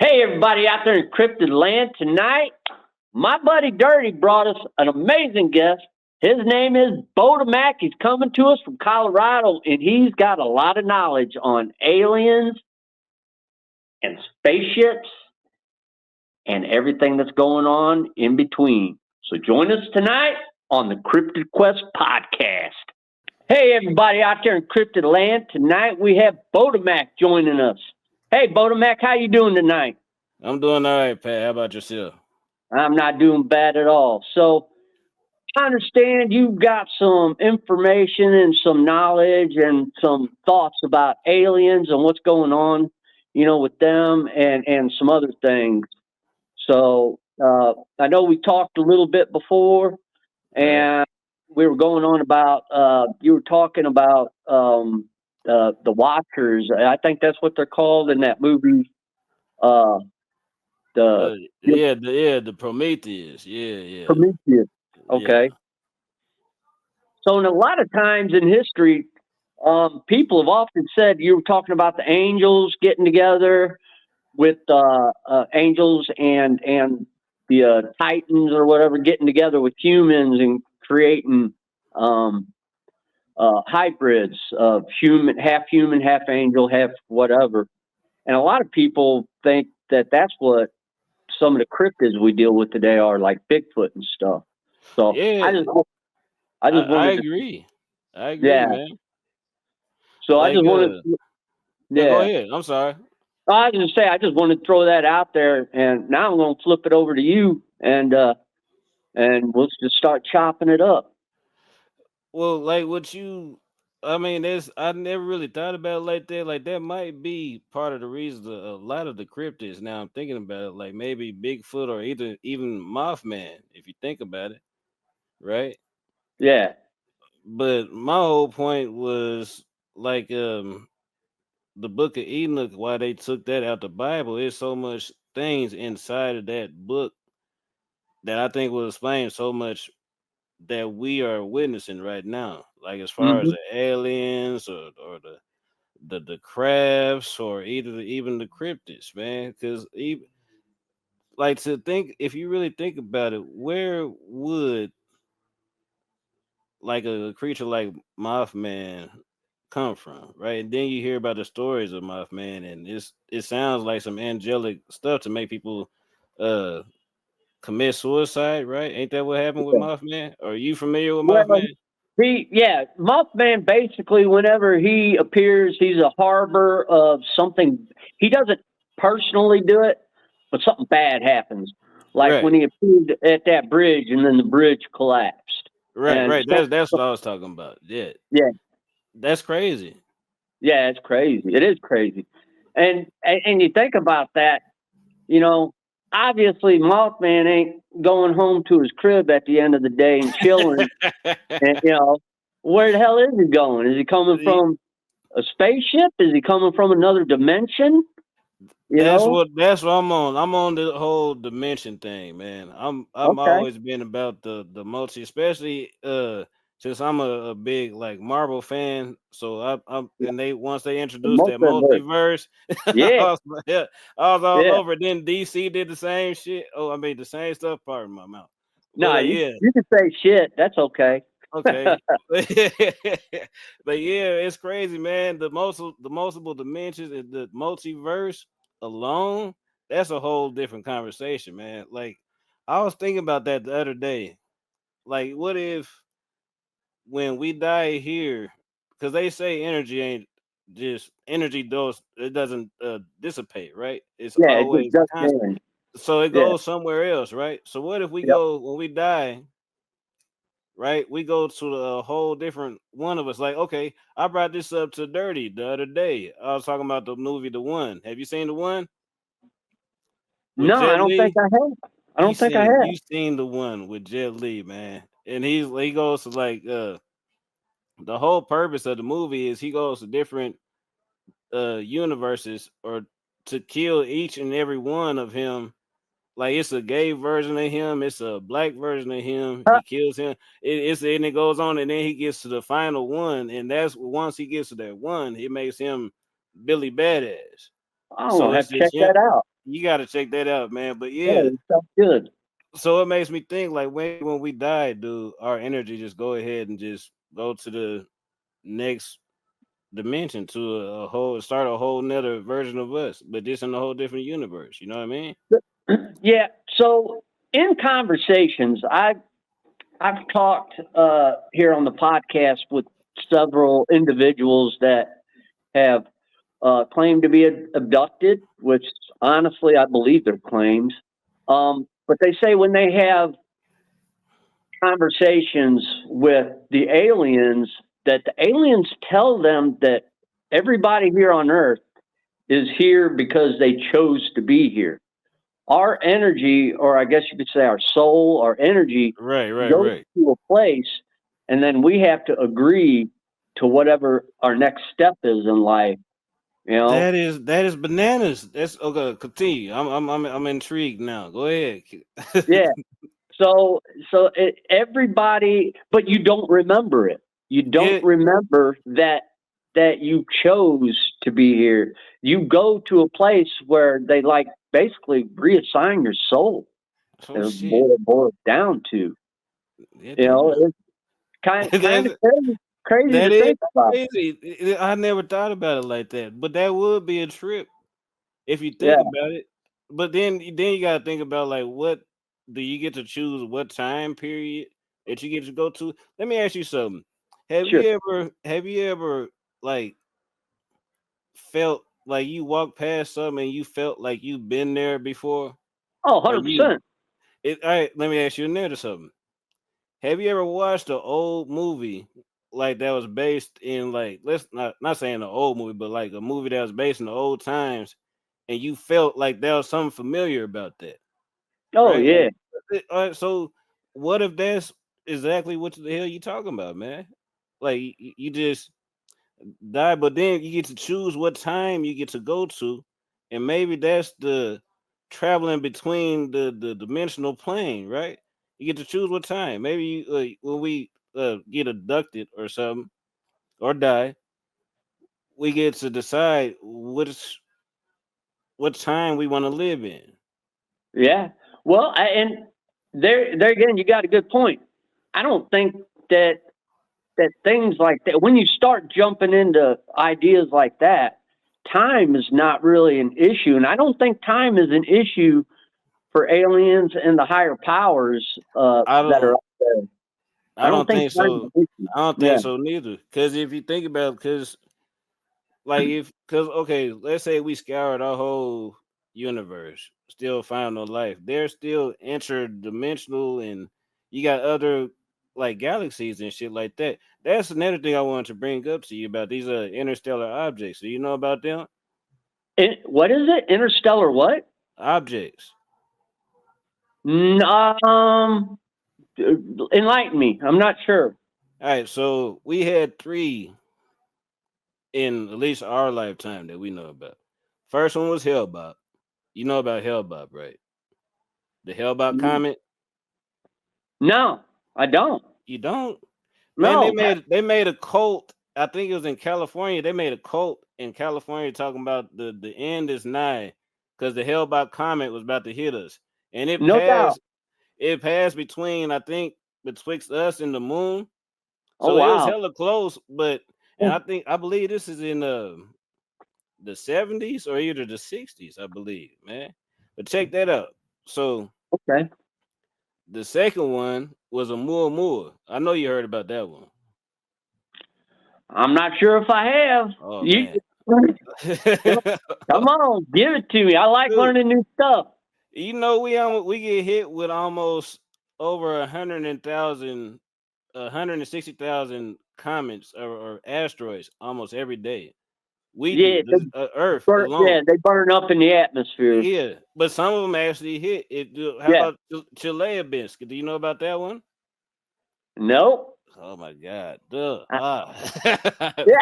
Hey, everybody out there in Cryptid Land tonight. My buddy Dirty brought us an amazing guest. His name is Bodamac. He's coming to us from Colorado, and he's got a lot of knowledge on aliens and spaceships and everything that's going on in between. So join us tonight on the Cryptid Quest Podcast. Hey, everybody out there in Cryptid Land. Tonight we have Bodamac joining us. Hey, Bodamac, how you doing tonight? I'm doing all right, Pat. How about yourself? I'm not doing bad at all. So I understand you've got some information and some knowledge and some thoughts about aliens and what's going on, with them and some other things. So I know we talked a little bit before, and we were going on about you were talking about the Watchers. I think that's what they're called in that movie. The Prometheus. Yeah. Prometheus. Okay. Yeah. So, in a lot of times in history, people have often said you were talking about the angels getting together with angels and the titans or whatever getting together with humans and creating hybrids of half human, half angel, half whatever. And a lot of people think that that's what some of the cryptids we deal with today are, like Bigfoot and stuff. So Yeah. I just I wanted agree. I agree, yeah. man. So I Like, just wanted no, go yeah. ahead. I'm sorry. I was just say I just wanted to throw that out there, and now I'm going to flip it over to you, and we'll just start chopping it up. Well, like I never really thought about it like that. Like that might be part of the reason a lot of the cryptids. Now I'm thinking about it, like maybe Bigfoot or even Mothman, if you think about it, right? Yeah. But my whole point was like the book of Enoch, why they took that out the Bible, is so much things inside of that book that I think will explain so much that we are witnessing right now. Like as far as Mm-hmm. the aliens or the crafts or even the cryptids, man. Because even like to think, if you really think about it, where would like a creature like Mothman come from, right? And then you hear about the stories of Mothman, and it sounds like some angelic stuff to make people uh commit suicide, right? Ain't that what happened with Mothman? Are you familiar with Well, Mothman? Mothman basically, whenever he appears, he's a harbor of something. He doesn't personally do it, but something bad happens. Like when Right, he appeared at that bridge, and then the bridge collapsed. And right. That's what I was talking about. Yeah, yeah, that's crazy. yeah, it's crazy. It is crazy. And you think about that, you know, obviously Mothman ain't going home to his crib at the end of the day and chilling. And where the hell is he going? Is he coming from a spaceship? Is he coming from another dimension? You know? That's what I'm on. I'm on the whole dimension thing, man. I'm Okay. always been about the multi, especially since I'm a big like Marvel fan. So I'm and they once they The introduced that multiverse. multiverse, Yeah, yeah, I was all yeah. over. Then DC did the same shit. Oh, I mean the same stuff. Pardon my mouth. But No, you yeah, you can say shit. That's okay. okay. But yeah, it's crazy, man. The multiple dimensions, the multiverse alone, that's a whole different conversation, man. Like I was thinking about that the other day. Like, what if when we die here, because they say energy ain't just energy does it doesn't dissipate, right? It's Yeah, it just always does constant. damage. So it Yeah. goes somewhere else, right? So what if we Yep. go when we die, right? We go to a whole different one of us. Like, okay, I brought this up to Dirty the other day. I was talking about the movie The One. Have you seen The One with No, I Jet don't think Li? I have. I don't think I have. You seen The One with Jet Li, man. And he goes to like the whole purpose of the movie is he goes to different universes or to kill each and every one of him. Like it's a gay version of him, it's a black version of him. Huh? He kills him. And it goes on, and then he gets to the final one, and that's once he gets to that one, it makes him Billy Badass. I'm So gonna have it's to check just him. that out. You got to check that out, man. But Yeah, yeah, it sounds good. so it makes me think like when we die, dude, our energy just go ahead and just go to the next dimension to a whole start a whole nother version of us, but this in a whole different universe. You know what I mean? Yeah. So in conversations, I've talked here on the podcast with several individuals that have claimed to be abducted, which honestly I believe their claims. But they say when they have conversations with the aliens, that the aliens tell them that everybody here on Earth is here because they chose to be here. Our energy, or I guess you could say our soul, our energy, Right, right, goes right. to a place, and then we have to agree to whatever our next step is in life. You know, That is bananas. That's okay. Continue. I'm intrigued now. Go ahead. yeah. So everybody, but you don't remember it. You don't Yeah. remember that you chose to be here. You go to a place where they like basically reassign your soul. Oh Is shit. what it boils down to. Yeah, You know, damn. it's kind of That's, crazy that to is think about. crazy. I never thought about it like that, but that would be a trip if you think Yeah, about it. But then you gotta think about like what do you get to choose what time period that you get to go to? Let me ask you something. sure. Have you ever like felt like you walked past something and you felt like you've been there before? Oh, Or you 100%. it all right, let me ask you another something. Have you ever watched an old movie like that was based in like let's not saying an old movie, but like a movie that was based in the old times, and you felt like there was something familiar about that, Oh, right? Like, yeah. all right, so what if that's exactly what the hell you talking about, man? Like you just die, but then you get to choose what time you get to go to, and maybe that's the traveling between the dimensional plane, right? You get to choose what time. Maybe when we get abducted or something or die, we get to decide what time we want to live in. Yeah. Well, and there again, you got a good point. I don't think that things like that, when you start jumping into ideas like that, time is not really an issue, and I don't think time is an issue for aliens and the higher powers I that are don't up there. I I don't don't think think time is so. an issue. I don't Yeah. think so neither. Because if you think about, because like if because okay, let's say we scoured our whole universe, still found no life. They're still interdimensional, and you got other like galaxies and shit like that. That's another thing I wanted to bring up to you about these interstellar objects. Do you know about them What is it? Interstellar what? objects? N- Um, Enlighten me. I'm not sure. All right, so we had three in at least our lifetime that we know about. First one was Hellbop. You know about Hellbop, right? The Hellbop comet. No, I don't. You don't? Man, No. they made a cult. I think it was in California. They made a cult in California talking about the end is nigh because the Hellbop comet was about to hit us, and No doubt. it passed between I think betwixt us and the moon. Oh So it was wow. hella close, but and I believe this is in the 70s or either the 60s, I believe, man. But check that out. So Okay. the second one was a Muamua. I know you heard about that one. I'm not sure if I have. Oh You man. come on, give it to me. I like Dude, learning new stuff. you know we get hit with almost over 160,000 comets or asteroids almost every day. We Yeah, do this Earth yeah, alone. they burn up in the atmosphere. Yeah, but some of them actually hit it. How Yeah. about Chelyabinsk? Do you know about that one? Nope. Oh my God, duh. Uh, Ah. All yeah,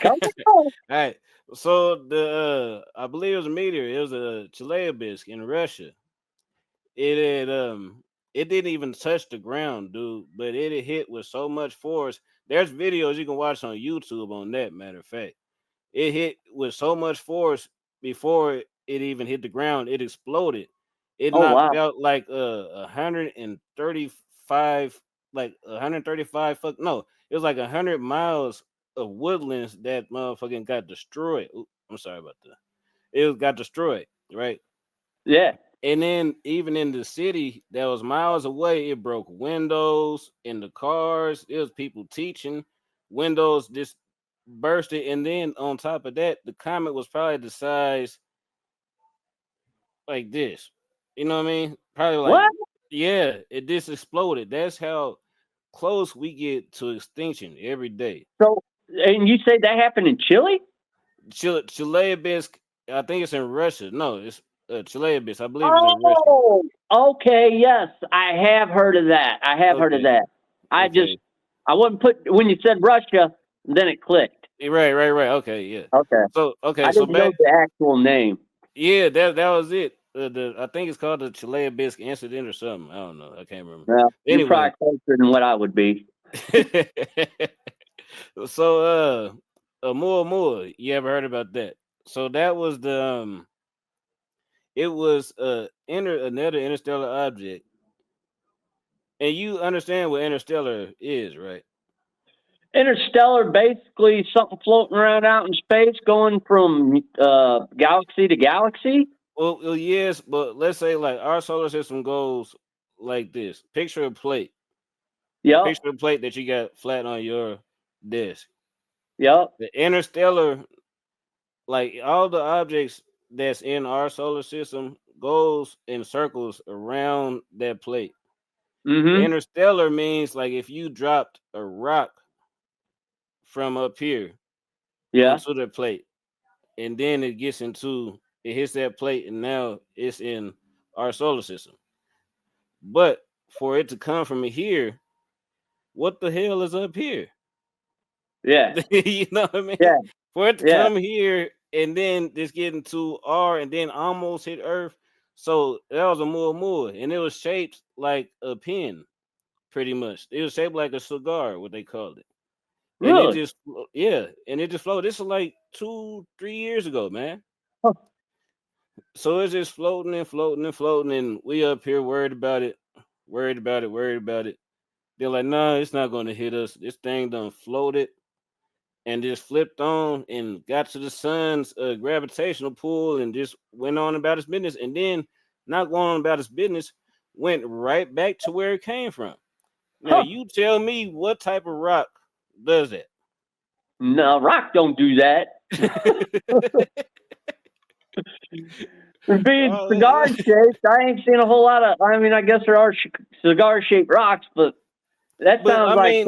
come on. right. So the I believe it was a meteor. It was a Chelyabinsk in Russia. It had it didn't even touch the ground, dude, but it had hit with so much force. There's videos you can watch on YouTube on that, matter of fact. It hit with so much force before it even hit the ground, it exploded. It Oh knocked wow. out like 135, like 135. Fuck no, it was like 100 miles of woodlands that motherfucking got destroyed. Oop, I'm sorry about that. Got destroyed, right? Yeah. And then even in the city that was miles away, it broke windows in the cars. There was people teaching. Windows just bursted. And then on top of that, the comet was probably the size like this. You know what I mean? Probably like, What? yeah, it just exploded. That's how close we get to extinction every day. So, and you say that happened in Chile? Chelyabinsk, I think it's in Russia. No, it's Chelyabinsk. I believe it's in Russia. Oh, okay. Yes, I have heard of that. I have heard of Okay, that. I just, okay. I wouldn't put when you said Russia, then it clicked. Right. Okay, yeah. Okay. Okay, I so didn't know back, the actual name. yeah, that was it. I think it's called the Chelyabinsk incident or something. I don't know. I can't remember. Well, you're Anyway, probably closer than what I would be. so more. You ever heard about that? So that was it was another interstellar object, and you understand what interstellar is, right? Interstellar, basically something floating around out in space, going from galaxy to galaxy. Well, yes, but let's say like our solar system goes like this. Picture a plate. Yep. Picture a plate that you got flat on your desk. Yep. The interstellar, like all the objects that's in our solar system, goes in circles around that plate. Mm-hmm. Interstellar means like if you dropped a rock from up here Yeah. onto the plate, and then it hits that plate, and now it's in our solar system. But for it to come from here, what the hell is up here? Yeah. You know what I mean? Yeah. For it to Yeah. come here and then just get into R and then almost hit Earth. So that was a more, and it was shaped like a pin, pretty much. It was shaped like a cigar, what they called it. And it Really? just, yeah, and it just floated. This is like 2-3 years ago, man. Huh. So it's just floating and floating and floating, and we up here worried about it. They're like, no, it's not going to hit us. This thing done floated and just flipped on and got to the sun's gravitational pull and just went on about its business. And then, not going on about its business, went right back to where it came from. Now, Huh. you tell me what type of rock does that? No, rock don't do that. Being Oh, cigar shaped, I ain't seen a whole lot of. I mean, I guess there are cigar shaped rocks, but that but sounds I like mean,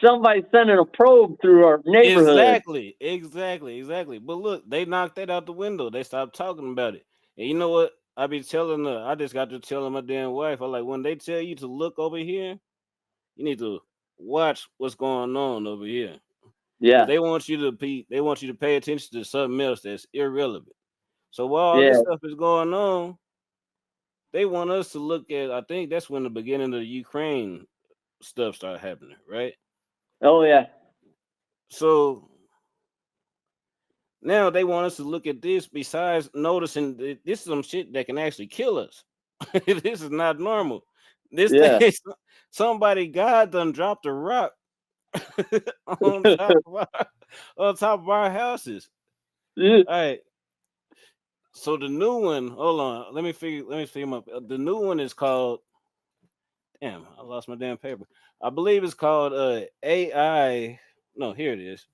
somebody sending a probe through our neighborhood. exactly. But look, they knocked that out the window. They stopped talking about it. And you know what? I be telling her, I just got to telling my damn wife, I like when they tell you to look over here, you need to watch what's going on over here. Because Yeah. they want you to pay attention to something else that's irrelevant. So while all Yeah. this stuff is going on, they want us to look at, I think that's when the beginning of the Ukraine stuff started happening, right? Oh yeah. So now they want us to look at this besides noticing that this is some shit that can actually kill us. This is not normal. This thing Yeah. is somebody God done dropped a rock on top of our houses. All right. So the new one, hold on, let me figure up. The new one is called, damn, I lost my damn paper. I believe it's called AI. No, here it is.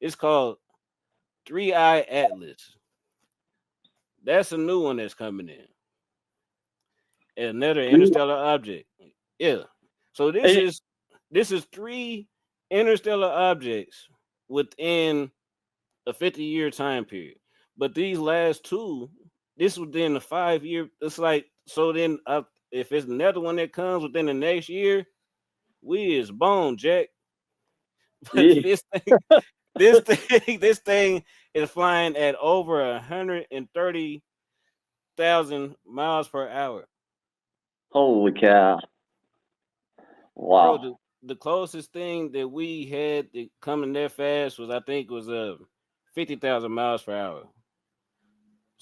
It's called 3-Eye Atlas. That's a new one that's coming in. Another interstellar object. Yeah. So And this is three interstellar objects within a 50-year time period. But these last two, this within a 5-year. It's like so. Then if it's another one that comes within the next year, we is bone, Jack. But yeah. this thing is flying at over 130,000 miles per hour. Holy cow! Bro, Wow. the closest thing that we had that coming that fast was I think was 50,000 miles per hour.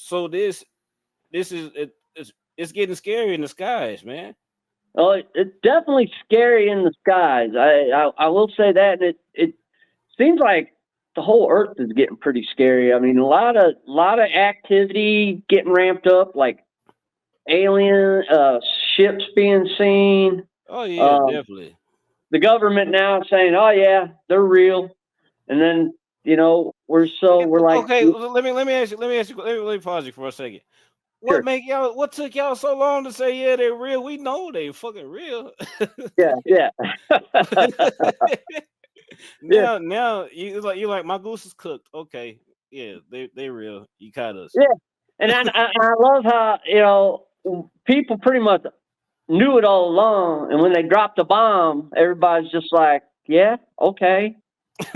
So this is it's getting scary in the skies, man. Oh, it's definitely scary in the skies. I will say that, and it seems like the whole Earth is getting pretty scary. I mean, a lot of activity getting ramped up, like alien ships being seen. Oh yeah, Um, definitely. the government now saying, "Oh yeah, they're real," and then we're like, Okay, let me ask you. Let me pause you for a second. sure, What took y'all so long to say yeah they're real? We know they fucking real. yeah, yeah, yeah, now you like my goose is cooked. Okay, yeah, they real. You caught us. yeah. And I love how people pretty much knew it all along, and when they dropped the bomb, everybody's just like, "Yeah, okay,"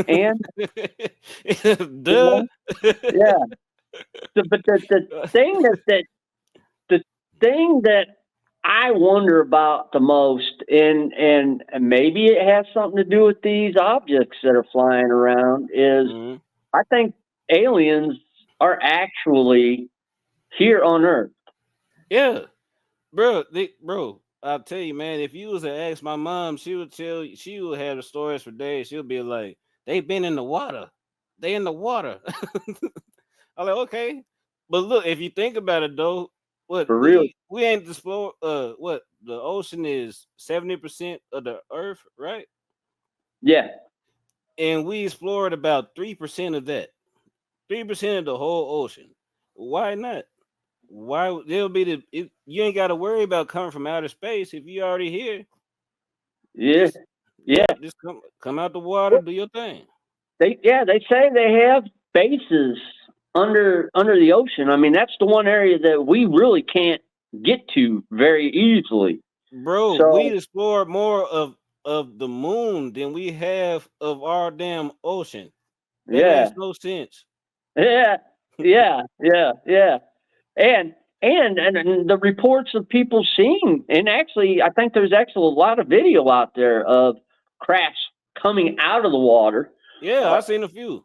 and you Duh. know, yeah. But the thing the thing that I wonder about the most, and maybe it has something to do with these objects that are flying around, is Mhm. I think aliens are actually here on Earth. Yeah, bro. I'll tell you, man. If you was to ask my mom, she would have the stories for days. She'll be like, "They've been in the water. They in the water." I'm like, okay, but look, if you think about it though, what For real. we ain't explore. What the ocean is 70% of the Earth, right? Yeah. And we explored about 3% of that. 3% of the whole ocean. Why not? Why there'll be you ain't got to worry about coming from outer space if you already here. Yeah. Just Yeah. just come out the water, Well, do your thing. they say they have bases under the ocean. I mean, that's the one area that we really can't get to very easily. Bro, we So explored more of the moon than we have of our damn ocean. That yeah, makes no sense. yeah, yeah, yeah, yeah. And and the reports of people seeing, and actually, I think there's actually a lot of video out there of crafts coming out of the water, Yeah, uh, I seen a few.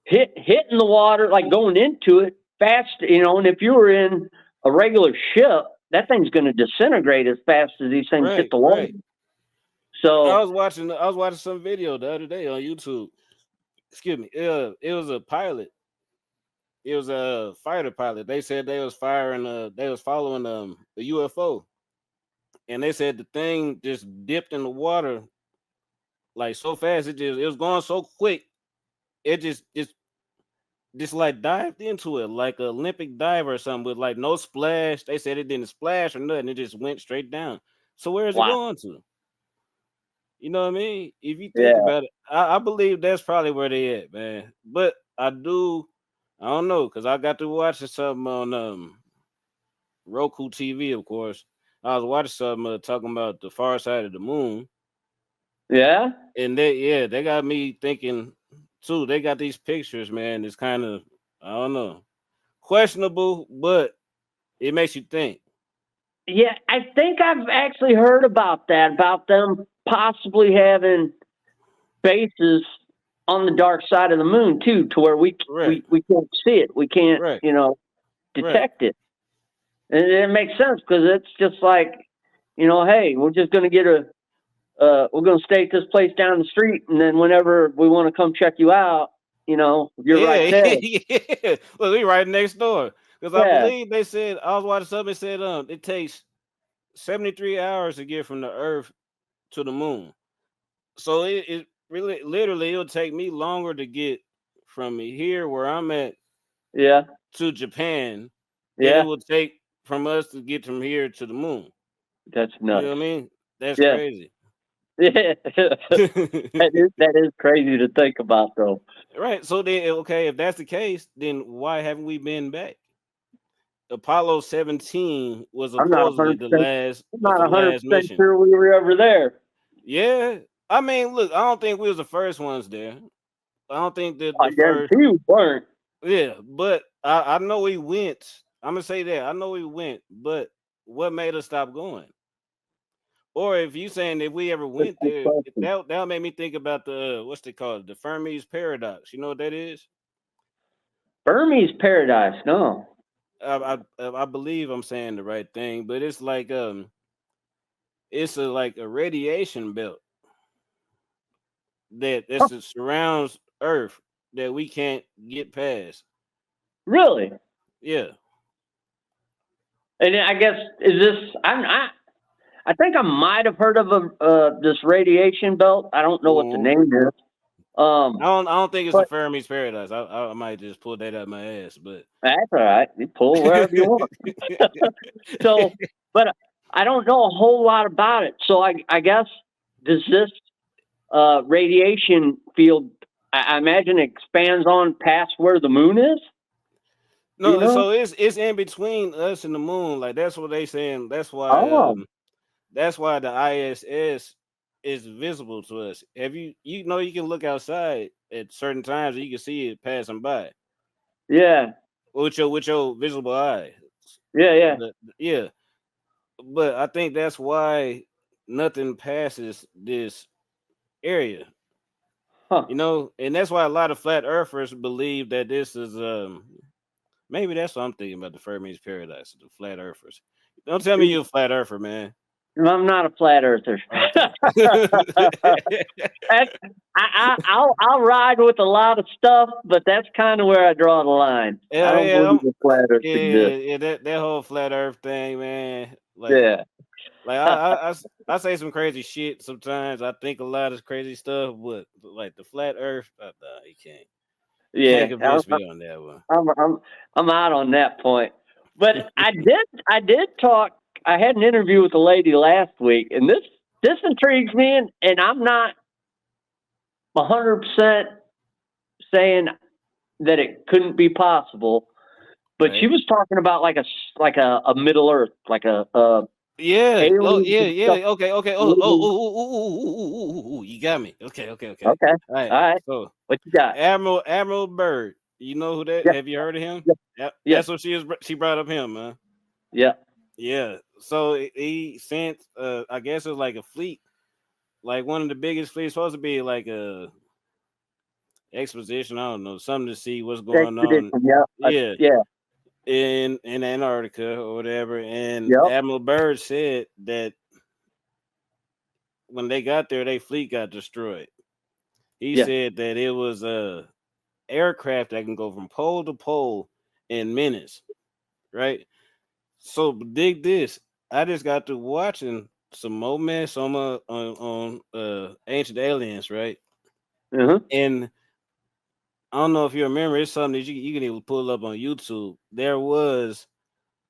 hitting the water, like going into it fast. And if you were in a regular ship, that thing's going to disintegrate as fast as these things hit Right, the water. right. So I was watching some video the other day on YouTube. Excuse me. It was a pilot. It was a fighter pilot. They said they was following a UFO, and they said the thing just dipped in the water like so fast. It was going so quick. It just like dived into it like an Olympic diver or something with like no splash. They said it didn't splash or nothing. It just went straight down. So where is it wow, going to? You know what I mean? If you think yeah, about it, I believe that's probably where they at, man. But I don't know, because I got to watching something on Roku TV, of course. I was watching something talking about the far side of the moon, yeah. and they got me thinking too. They got these pictures, man. It's kind of I don't know, questionable, but it makes you think. Yeah, I think I've actually heard about that, about them possibly having bases on the dark side of the moon too, to where Right, we can't see it, we can't right, right. detect it, and it makes sense because it's just like hey, we're just going to get a we're going to stay at this place down the street, and then whenever we want to come check you out, you're right Yeah, there. yeah. Look, we right next door. Because I Yeah, believe they said I was watching something. It said it takes 73 hours to get from the Earth to the moon. So it really literally it'll take me longer to get from here where I'm at yeah, to Japan than it yeah. will take from us to get from here to the moon. That's You know nuts. what I mean? That's Yeah, crazy. yeah. That is crazy to think about, though. Right. So then okay, if that's the case, then why haven't we been back? Apollo 17 was I'm not supposedly 100%. I'm the not last 100% mission. sure we were ever there. Yeah. I mean, look, I don't think we was the first ones there. I don't think that I the first guarantee you weren't. yeah, but I know we went. I'm gonna say that. I know we went, but what made us stop going? Or if you saying if we ever That's went a good there, question. that'll make me think about the what's they called? The Fermi's paradox. You know what that is? Burmese paradise. No. I believe I'm saying the right thing, but it's like it's like a radiation belt Huh, that surrounds Earth that we can't get past. really? Yeah. And I guess is this? I think I might have heard of this radiation belt. I don't know what the Mhm. name is. Um, I don't think it's a but Fermi's paradise. I might just pull that out my ass, but that's all right. You pull wherever you want. So, but I don't know a whole lot about it. So I guess does this radiation field? I imagine it expands on past where the moon is. Do you no, know? so it's in between us and the moon. Like that's what they saying. Oh, That's why the ISS is visible to us. Have you know you can look outside at certain times and you can see it passing by yeah, with your visible eye. yeah, yeah. Yeah, but I think that's why nothing passes this area. Huh. You know, and that's why a lot of flat earthers believe that this is maybe that's what I'm thinking about the Fermi's paradise, the flat earthers. Don't tell me you're a flat earther, man. I'm not a flat earther. Okay. That's, I'll ride with a lot of stuff, but that's kind of where I draw the line. I Yeah, don't yeah, believe the flat Earth exists. yeah. That whole flat Earth thing, man. Yeah. Like I say some crazy shit sometimes. I think a lot of crazy stuff, but like the flat Earth, nah, you can't Yeah, convince me on that one. I'm out on that point. But I did talk. I had an interview with a lady last week, and this intrigues me, and I'm not 100% saying that it couldn't be possible. But she Right? was talking about like a Middle Earth, like a Yeah. Oh, aliens yeah, and stuff yeah. Okay, okay. living. You got me. Okay, okay, okay. Okay, All right. all right. So What you got? Admiral Byrd, you know who that? Yeah, Have you heard of him? yeah, Yep. yeah, That's what she is. She brought up him, man. yeah. Yeah. So he sent, I guess it was like a fleet, like one of the biggest fleets, supposed to be like a exposition. I don't know, something to see what's going on. Expedition. Yeah, Yeah, yeah, in Antarctica or whatever. And yep, Admiral Byrd said that when they got there, their fleet got destroyed. He yeah. said that it was a aircraft that can go from pole to pole in minutes, right? So dig this. I just got to watching some more mess on Ancient Aliens, right? Uh-huh. And I don't know if you remember, it's something that you can even pull up on YouTube. There was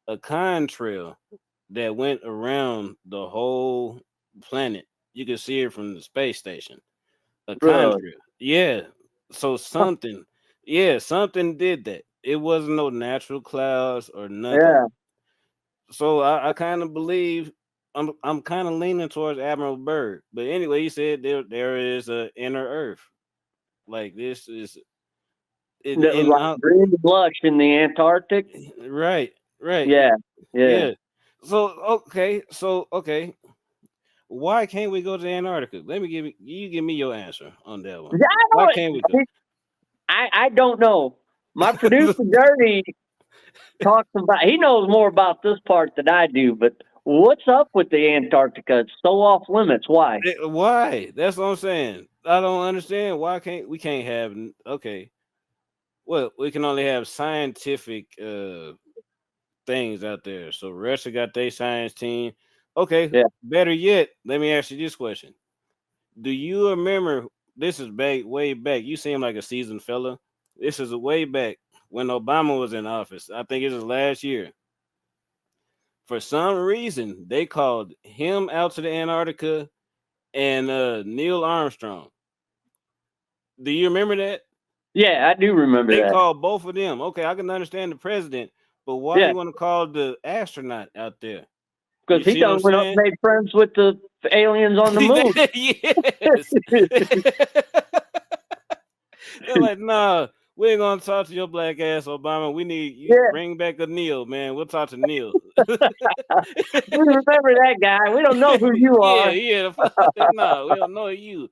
a contrail that went around the whole planet. You could see it from the space station. A Really? contrail. Yeah. So Huh. something did that. It wasn't no natural clouds or nothing. Yeah. So I kind of believe I'm kind of leaning towards Admiral Byrd. But anyway, he said there is a inner Earth. Like this is and Like green and lush in the Antarctic. right, right. Yeah, yeah. Yeah. So okay. Why can't we go to Antarctica? Let me give me your answer on that one. Yeah, Why can't we go? I don't know. My producer Dirty talks about. He knows more about this part than I do. But what's up with the Antarctica? It's so off limits. Why? Why? That's what I'm saying. I don't understand. Why can't we can't have okay. Well, we can only have scientific things out there. So Russia got their science team. Okay, Yeah. better yet, let me ask you this question. Do you remember this is way back? You seem like a seasoned fella. This is way back when Obama was in office. I think it was last year. For some reason, they called him out to the Antarctica and Neil Armstrong. Do you remember that? Yeah, I do remember They that. called both of them. Okay, I can understand the president, but why Yeah, you want to call the astronaut out there? You because he see what I'm done went up saying? and made friends with the aliens on the moon. Yes. They're like, nah, we ain't gonna talk to your black ass, Obama. We need you Yeah, bring back a Neil, man. We'll talk to Neil. we remember that guy. We don't know who you Yeah, are. yeah. No, we don't know you.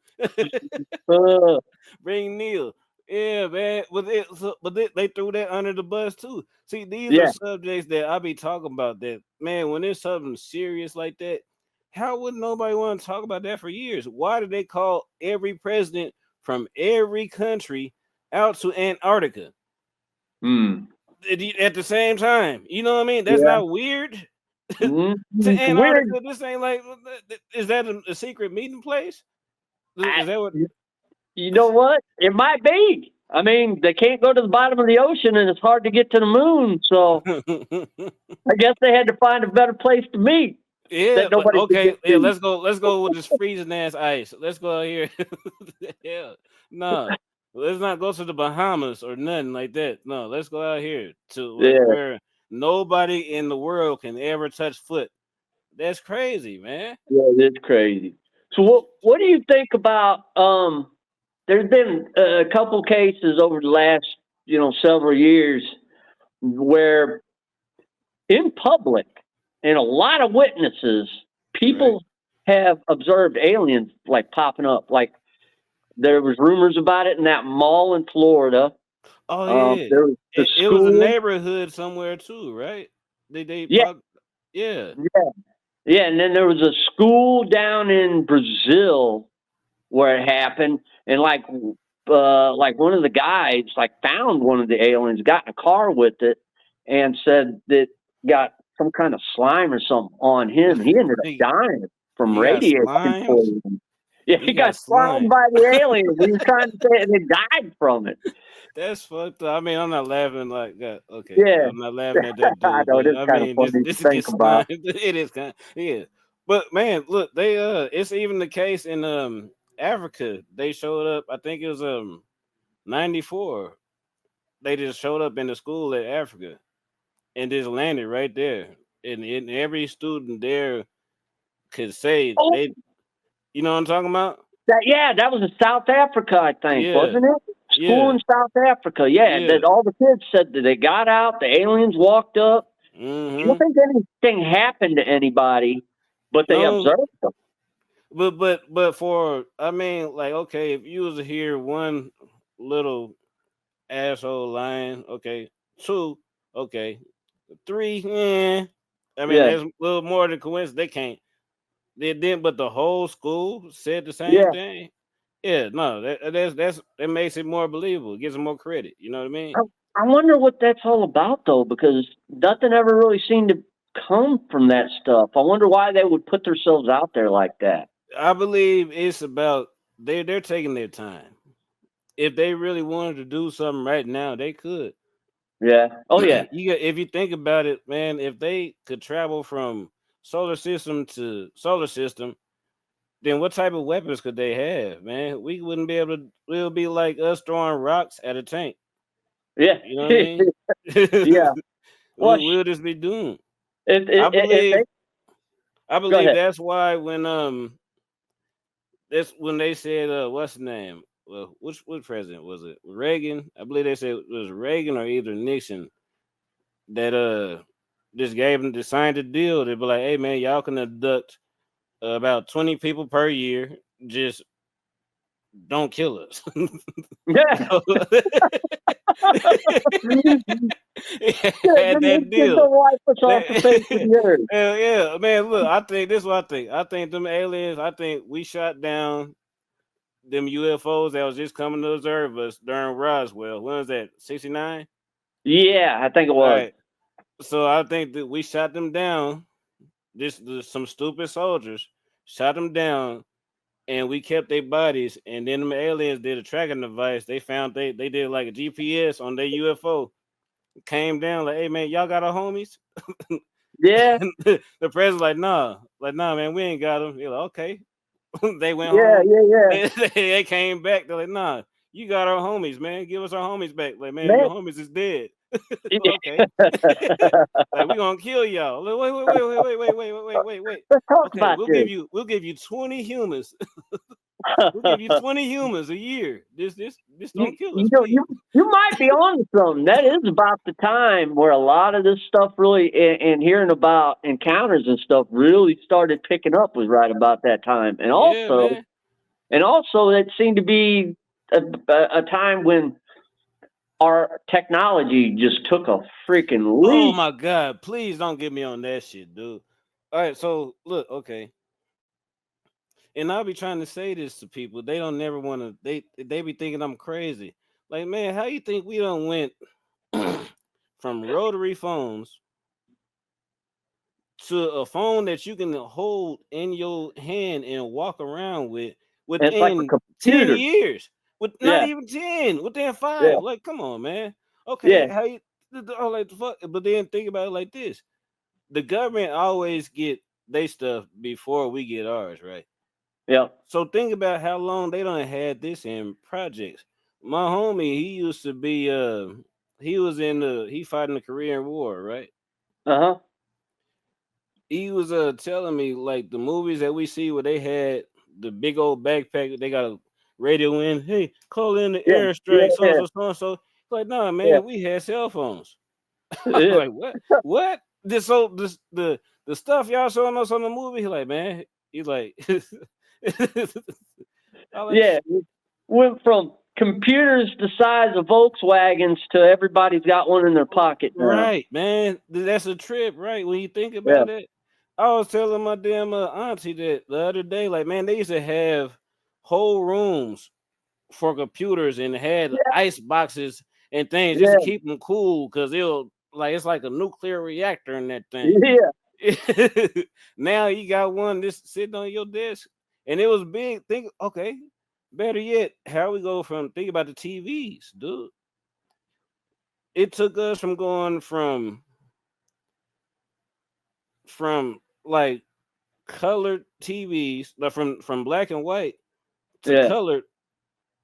Uh, Bring Neil. Yeah, man. But they threw that under the bus too. See, these are Yeah. subjects that I be talking about. That man, when it's something serious like that, how would nobody want to talk about that for years? Why did they call every president from every country out to Antarctica Hmm. at the same time? You know what I mean? That's Yeah. not weird. Mhm. To It's weird. Antarctica, this ain't like. Is that a secret meeting place? I, Is that what? you know what? It might be. I mean, they can't go to the bottom of the ocean, and it's hard to get to the moon. So I guess they had to find a better place to meet Yeah, that but nobody could okay, get yeah, to. let's go. Let's go with this freezing ass ice. Let's go out here. Yeah, no, let's not go to the Bahamas or nothing like that. No, let's go out here to Yeah, where nobody in the world can ever touch foot. That's crazy, man. yeah, it's crazy. So what do you think about? There's been a couple cases over the last several years where in public and a lot of witnesses, Right? people have observed aliens like popping up. Like there was rumors about it in that mall in Florida. Oh yeah, There was the it was a school. neighborhood somewhere too, right? They Yeah, pop. Yeah. yeah, yeah. And then there was a school down in Brazil where it happened, and like one of the guys like found one of the aliens, got in a car with it, and said that got some kind of slime or something on him. He ended up he dying from he got radiation slimes. poisoning. Yeah, He he got got slimed slime. by the aliens. He was trying to say it and he died from it. That's fucked up. I mean, I'm not laughing like that. Okay, Yeah, I'm not laughing at that I dude, know but it's I kind of mean, this funny to this think gets about. slime. It is kind, yeah. But man, look, they it's even the case in Africa. They showed up. I think it was '94. They just showed up in the school at Africa and just landed right there, and every student there could say Oh, they. You know what I'm talking about? that was in South Africa, I think, Yeah, wasn't it? School yeah, in South Africa. Yeah, that yeah. all the kids said that they got out, the aliens walked up. I don't Mm-hmm. think anything happened to anybody, but they No, observed them. but for I mean, like, okay, if you was to hear one little asshole lying, okay, two, okay, three, I mean, Yeah, that's a little more than coincidence. They can't. They didn't, but the whole school said the same yeah. thing. Yeah, no, that makes it more believable. It gives them more credit. You know what I mean? I, I wonder what that's all about, though, because nothing ever really seemed to come from that stuff. I wonder why they would put themselves out there like that. I believe it's about they're taking their time. If they really wanted to do something right now, they could. Yeah. Oh, yeah. If you think about it, man, if they could travel from solar system to solar system, then what type of weapons could they have, man? We wouldn't be able to. We'll be like us throwing rocks at a tank. Yeah. You know what I mean? Yeah. Well, We'll just be doomed. I if they believe. I go believe ahead. that's why when that's when they said what's the name? Well, which president was it? Reagan. I believe they said it was Reagan or either Nixon that just gave them to sign the deal. They'd be like, hey man, y'all can abduct about 20 people per year. Just don't kill us. Yeah. So, Yeah, had that just deal. don't wipe us off the face of That- the earth. Hell yeah, man. Look, I think this is what I think. I think them aliens. I think we shot down them UFOs that was just coming to observe us during Roswell. When was that? 69. Yeah, I think it All was. right. So I think that we shot them down. Some stupid soldiers shot them down, and we kept their bodies. And then them aliens did a tracking device. They found they did like a GPS on their UFO. Came down like, hey man, y'all got our homies. Yeah, The president's like nah, man, we ain't got them. You're like, okay. They went yeah, home. yeah, yeah. They came back. They're like, nah, you got our homies, man. Give us our homies back. Like, man, Man, your homies is dead. yeah. Okay. Like, we gonna kill y'all. Like, wait. Let's talk Okay, about this. we'll give you 20 humans. We'll give you 20 humans a year. This you, don't kill you us, know, please. you might be on to something. That is about the time where a lot of this stuff really, and hearing about encounters and stuff really started picking up was right about that time. Yeah, man. And also it seemed to be a time when our technology just took a freaking Oh leap. my God! Please don't get me on that shit, dude. All right, so look, okay, and I'll be trying to say this to people. They don't never want to. They be thinking I'm crazy. Like, man, how you think we done went from rotary phones to a phone that you can hold in your hand and walk around with And it's like a within 10 computer. years? With not Yeah, even 10, within yeah, 5. Like, come on, man. Okay, yeah, how you oh, like the fuck? But then think about it like this: the government always get they stuff before we get ours, right? yeah. So think about how long they don't had this in projects. My homie, he used to be he fought in the Korean War, right? Uh-huh. He was telling me like the movies that we see where they had the big old backpack, they got a radio in, hey, call in the Yeah, airstrike, so and yeah, so, so and so. Like, nah, yeah, man, we had cell phones. I'm yeah. like, what? What? This so this the stuff y'all showing us on the movie? He like, man, he's like, I like, Yeah. Went from computers the size of Volkswagens to everybody's got one in their pocket now. right, man, that's a trip, right? When you think Yeah, about it, I was telling my damn auntie that the other day, like, man, they used to have whole rooms for computers and had yeah, ice boxes and things just to yeah, keep them cool because it'll like it's like a nuclear reactor in that thing. yeah, Now you got one just sitting on your desk, and it was big. Think, okay, better yet, how we go from think about the TVs, dude. It took us from going from like colored TVs, like from black and white to yeah, colored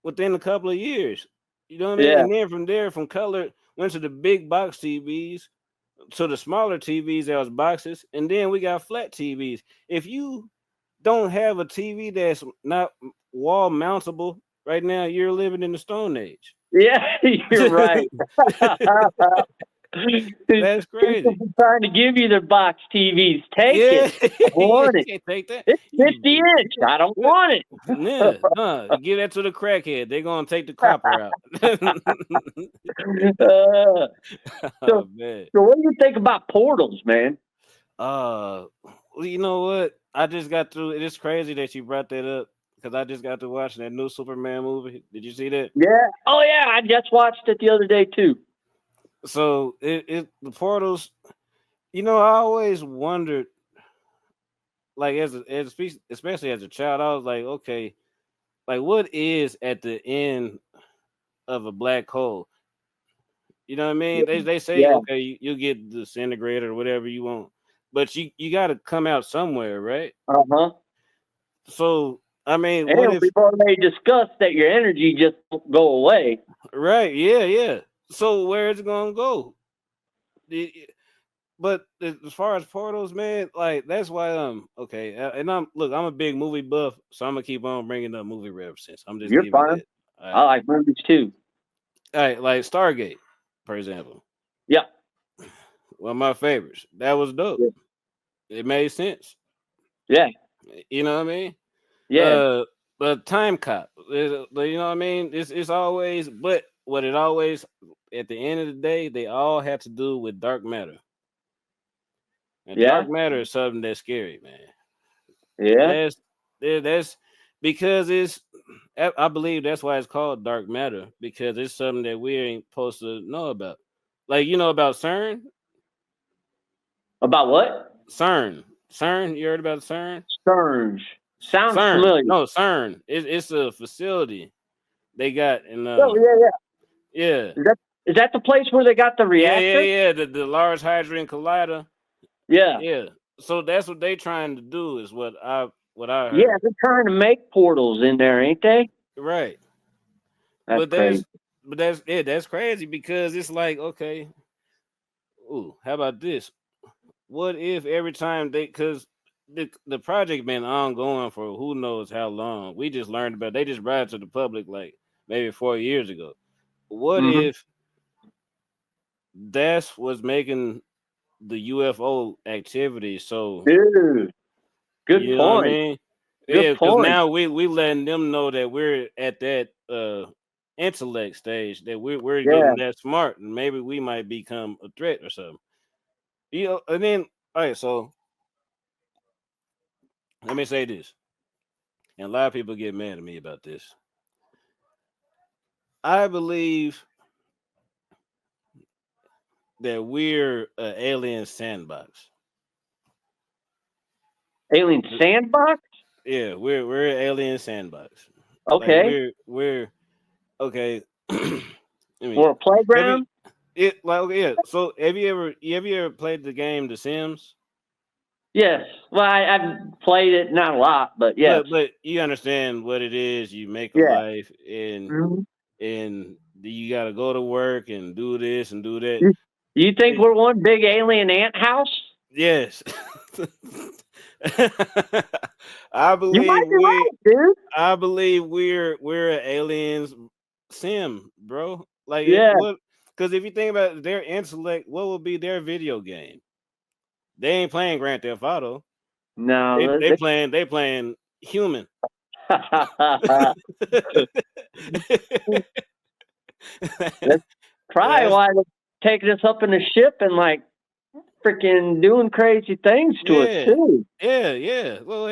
within a couple of years. You know what I mean? yeah. And then from there, from colored went to the big box TVs to the smaller TVs that was boxes, and then we got flat TVs. If you don't have a TV that's not wall mountable right now, you're living in the Stone Age. Yeah, you're right. That's People crazy. be trying to give you their box TVs. Take it. Yeah, I you want it. can't take that. It's You, 50 inch. I don't want it. yeah, no, you give that to the crackhead. They're gonna take the copper out. Uh, Oh so, man. so what do you think about portals, man? Well, you know what? I just got through. It is crazy that you brought that up because I just got to watching that new Superman movie. Did you see that? Yeah. Oh, yeah. I just watched it the other day, too. So it the portals. You know, I always wondered, like especially as a child, I was like, okay, like what is at the end of a black hole? You know what I mean? They say, Yeah. okay, you get disintegrated or whatever you want, but you got to come out somewhere, right? Uh-huh. So I mean, And what if we've already discussed that your energy just won't go away. right? Yeah, yeah. So where is it gonna go? The- But as far as portals, man, like that's why okay, and I'm a big movie buff, so I'm gonna keep on bringing up movie references. I'm just You're giving you fine. that. I like movies, too. All right, like Stargate, for example, Yeah. one of my favorites. That was dope. Yeah. It made sense. Yeah. You know what I mean? Yeah. Uh, but Time Cop, you know what I mean? It's always, but what it always at the end of the day, they all have to do with dark matter. And Yeah. dark matter is something that's scary, man. Yeah. That's because it's I believe that's why it's called dark matter because it's something that we ain't supposed to know about. Like you know about CERN, About what? CERN. You heard about CERN? Stearns. Sounds CERN, familiar. no CERN. It's a facility they got in Oh, yeah, yeah. yeah Is that the place where they got the reactor? yeah the Large Hadron Collider. Yeah. Yeah, so that's what they trying to do is what I Yeah, heard. they're trying to make portals in there, ain't they? Right, That's but crazy. that's yeah that's crazy because it's like okay, ooh, how about this? What if every time because the project been ongoing for who knows how long? We just learned about. They just brought it to the public like maybe 4 years ago. What Hmm. if that's what's making the UFO activity? So Dude, good you know what I point. mean? Good Yeah, because point. now we letting them know that we're at that intellect stage that we're getting that smart, and maybe we might become a threat or something. And then all right, so let me say this, and a lot of people get mad at me about this. I believe that we're an alien sandbox. Alien sandbox? Yeah, we're an alien sandbox. Okay. Like we're okay. We're a playground? So have you ever played the game The Sims? Yes. Well, I've played it, not a lot, but yes. But you understand what it is. You make a life, and you got to go to work and do this and do that. You think we're one big alien ant house? Yes. I believe you might be right, dude. I believe we're an aliens sim, bro. Like, because if you think about their intellect, what would be their video game? They ain't playing Grand Theft Auto. No, they playing human. That's probably why they're taking us up in the ship and like freaking doing crazy things to us too. Yeah. Well,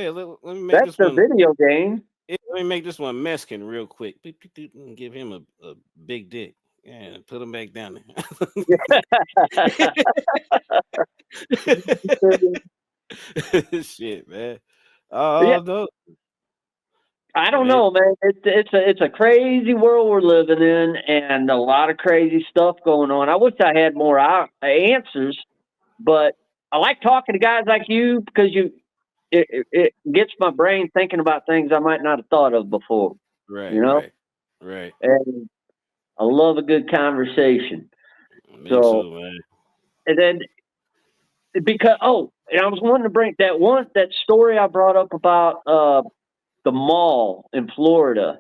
let me make That's their video game. Let me make this one Mexican real quick. Give him a big dick. Yeah, put him back down there. Shit, man. No. I don't know, man. It's a crazy world we're living in, and a lot of crazy stuff going on. I wish I had more answers, but I like talking to guys like you because it gets my brain thinking about things I might not have thought of before. Right. You know? Right. And I love a good conversation. Me too, man. And then because and I was wanting to bring that story I brought up about the mall in Florida.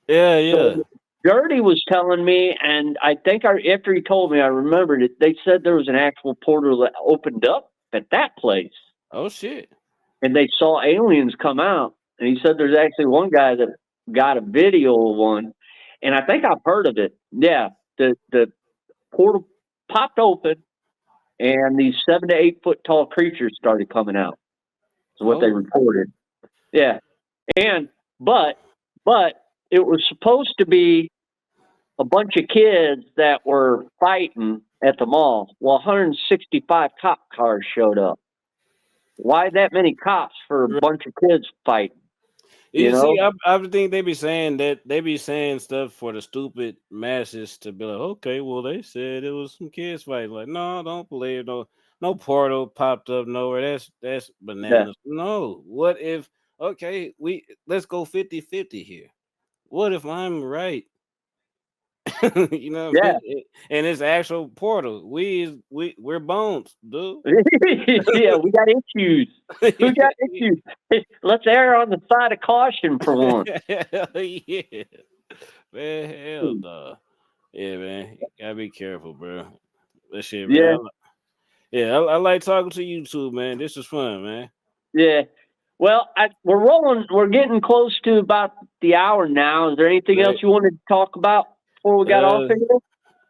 Yeah. So Dirty was telling me, and I think after he told me, I remembered it. They said there was an actual portal that opened up at that place. Oh shit! And they saw aliens come out, and he said there's actually one guy that got a video of one, and I think I've heard of it. Yeah, the portal popped open, and these 7 to 8 foot tall creatures started coming out. Is what they reported. Yeah, but it was supposed to be a bunch of kids that were fighting at the mall. Well, 165 cop cars showed up. Why that many cops for a bunch of kids fighting? You know? See, I think they be saying stuff for the stupid masses to be like, okay, well, they said it was some kids fighting. Like, no, don't believe no portal popped up nowhere. That's bananas. Yeah. No, what if? Okay, let's go 50-50 here. What if I'm right? You know, and it's actual portal. We're bones, dude. Yeah, we got issues. Let's err on the side of caution for once. Yeah, man, hell no. Yeah, man, you gotta be careful, bro. That shit, man. I like talking to you too, man. This is fun, man. Yeah. Well, we're rolling. We're getting close to about the hour now. Is there anything else you wanted to talk about before we got off here?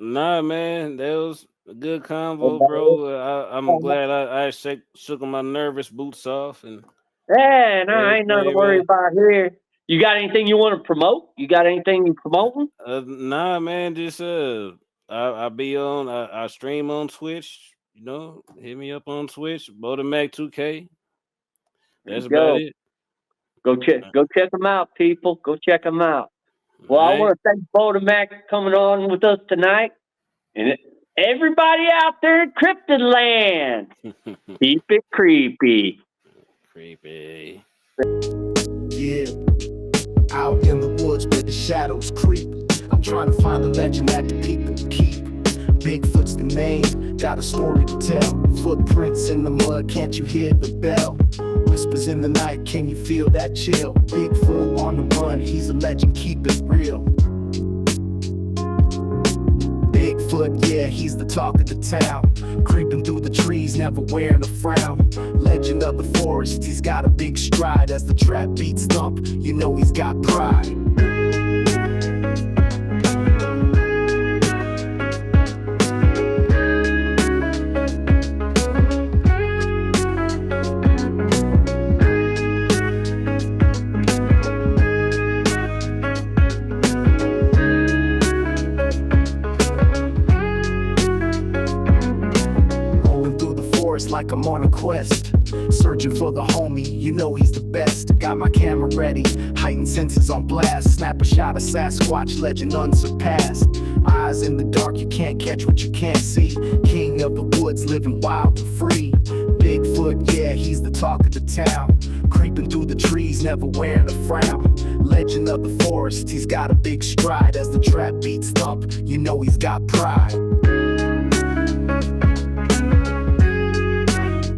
Nah, man. That was a good convo, bro. I'm glad I shook my nervous boots off. And I ain't nothing to worry about here. You got anything you want to promote? You got anything you promoting? Nah, man. Just I'll be on. I stream on Twitch. You know, hit me up on Twitch. Bodamac 2K. That's about it. Go check them out, people. Go check them out. Well, I want to thank Bodamac for coming on with us tonight. And everybody out there in Cryptid Land, keep it creepy. Creepy. Yeah. Out in the woods where the shadows creep. I'm trying to find the legend that the people keep. Bigfoot's the name, got a story to tell. Footprints in the mud, can't you hear the bell? Whispers in the night, can you feel that chill? Bigfoot on the run, he's a legend, keep it real. Bigfoot, yeah, he's the talk of the town. Creeping through the trees, never wearing a frown. Legend of the forest, he's got a big stride. As the trap beats thump, you know he's got pride. forest like I'm on a quest. Searching for the homie, you know he's the best. Got my camera ready, heightened senses on blast. Snap a shot of Sasquatch, legend unsurpassed. Eyes in the dark, you can't catch what you can't see. King of the woods, living wild and free. Bigfoot, yeah, he's the talk of the town. Creeping through the trees, never wearing a frown. Legend of the forest, he's got a big stride. As the trap beats thump, you know he's got pride.